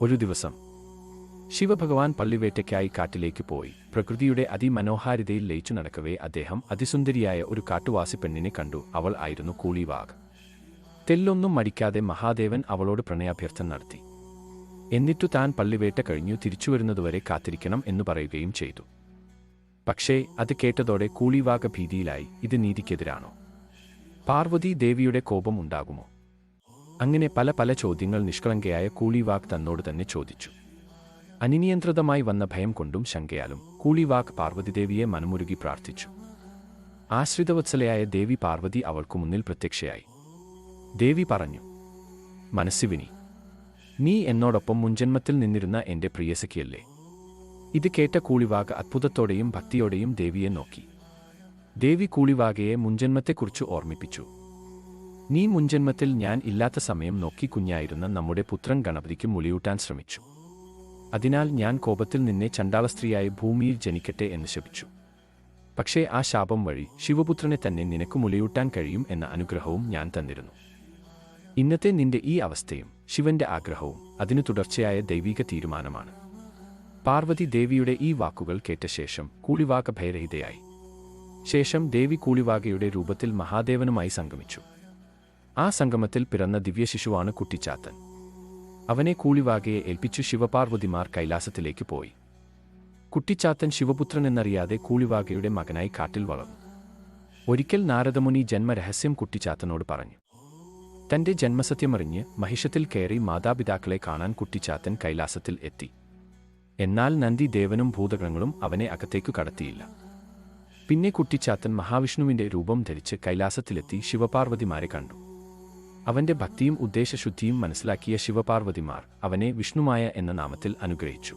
ഒരു ദിവസം ശിവഭഗവാൻ പള്ളിവേട്ടയ്ക്കായി കാട്ടിലേക്ക് പോയി. പ്രകൃതിയുടെ അതിമനോഹാരിതയിൽ ലയിച്ചു നടക്കവേ അദ്ദേഹം അതിസുന്ദരിയായ ഒരു കാട്ടുവാസി പെണ്ണിനെ കണ്ടു. അവൾ ആയിരുന്നു കൂളിവാഗ്. തെല്ലൊന്നും മടിക്കാതെ മഹാദേവൻ അവളോട് പ്രണയാഭ്യർത്ഥന നടത്തി. എന്നിട്ടു താൻ പള്ളിവേട്ട കഴിഞ്ഞു തിരിച്ചുവരുന്നതുവരെ കാത്തിരിക്കണം എന്നു പറയുകയും ചെയ്തു. പക്ഷേ അത് കേട്ടതോടെ കൂളിവാഗ് ഭീതിയിലായി. ഇത് നീതിക്കെതിരാണോ? പാർവതി ദേവിയുടെ കോപം ഉണ്ടാകുമോ? അങ്ങനെ പല പല ചോദ്യങ്ങൾ നിഷ്കളങ്കയായ കൂളിവാഗ് തന്നോട് തന്നെ ചോദിച്ചു. അനിയന്ത്രിതമായി വന്ന ഭയം കൊണ്ടും ശങ്കയാലും കൂളിവാഗ് പാർവതിദേവിയെ മനമുരുകി പ്രാർത്ഥിച്ചു. ആശ്രിതവത്സലയായ ദേവി പാർവതി അവൾക്കു മുന്നിൽ പ്രത്യക്ഷയായി. ദേവി പറഞ്ഞു, മനസ്സിവിനി, നീ എന്നോടൊപ്പം മുൻജന്മത്തിൽ നിന്നിരുന്ന എന്റെ പ്രിയസഖിയല്ലേ? ഇത് കേട്ട കൂളിവാഗ് അത്ഭുതത്തോടെയും ഭക്തിയോടെയും ദേവിയെ നോക്കി. ദേവി കൂളിവാഗയെ മുൻജന്മത്തെക്കുറിച്ച് ഓർമ്മിപ്പിച്ചു. നീ മുൻജന്മത്തിൽ ഞാൻ ഇല്ലാത്ത സമയം നോക്കി കുഞ്ഞായിരുന്ന നമ്മുടെ പുത്രൻ ഗണപതിക്ക് മുലയൂട്ടാൻ ശ്രമിച്ചു. അതിനാൽ ഞാൻ കോപത്തിൽ നിന്നെ ചണ്ഡാളസ്ത്രീയായി ഭൂമിയിൽ ജനിക്കട്ടെ എന്ന് ശപിച്ചു. പക്ഷേ ആ ശാപം വഴി ശിവപുത്രനെ തന്നെ നിനക്ക് മുലയൂട്ടാൻ കഴിയും എന്ന അനുഗ്രഹവും ഞാൻ തന്നിരുന്നു. ഇന്നത്തെ നിന്റെ ഈ അവസ്ഥയും ശിവന്റെ ആഗ്രഹവും അതിനു തുടർച്ചയായ ദൈവിക തീരുമാനമാണ്. പാർവതി ദേവിയുടെ ഈ വാക്കുകൾ കേട്ട ശേഷം കൂളിവാഗ് ഭയരഹിതയായി. ശേഷം ദേവി കൂളിവാഗയുടെ രൂപത്തിൽ മഹാദേവനുമായി സംഗമിച്ചു. ആ സംഗമത്തിൽ പിറന്ന ദിവ്യശിശുവാണ് കുട്ടിച്ചാത്തൻ. അവനെ കൂളിവാഗയെ ഏൽപ്പിച്ചു ശിവപാർവതിമാർ കൈലാസത്തിലേക്ക് പോയി. കുട്ടിച്ചാത്തൻ ശിവപുത്രനെന്നറിയാതെ കൂളിവാഗയുടെ മകനായി കാട്ടിൽ വളർന്നു. ഒരിക്കൽ നാരദമുനി ജന്മരഹസ്യം കുട്ടിച്ചാത്തനോട് പറഞ്ഞു. തന്റെ ജന്മസത്യമറിഞ്ഞ് മഹിഷത്തിൽ കയറി മാതാപിതാക്കളെ കാണാൻ കുട്ടിച്ചാത്തൻ കൈലാസത്തിൽ എത്തി. എന്നാൽ നന്ദി ദേവനും ഭൂതഗണങ്ങളും അവനെ അകത്തേക്കു കടത്തിയില്ല. പിന്നെ കുട്ടിച്ചാത്തൻ മഹാവിഷ്ണുവിന്റെ രൂപം ധരിച്ച് കൈലാസത്തിലെത്തി ശിവപാർവതിമാരെ കണ്ടു. അവന്റെ ഭക്തിയും ഉദ്ദേശശുദ്ധിയും മനസ്സിലാക്കിയ ശിവപാർവതിമാർ അവനെ വിഷ്ണുമായ എന്ന നാമത്തിൽ അനുഗ്രഹിച്ചു.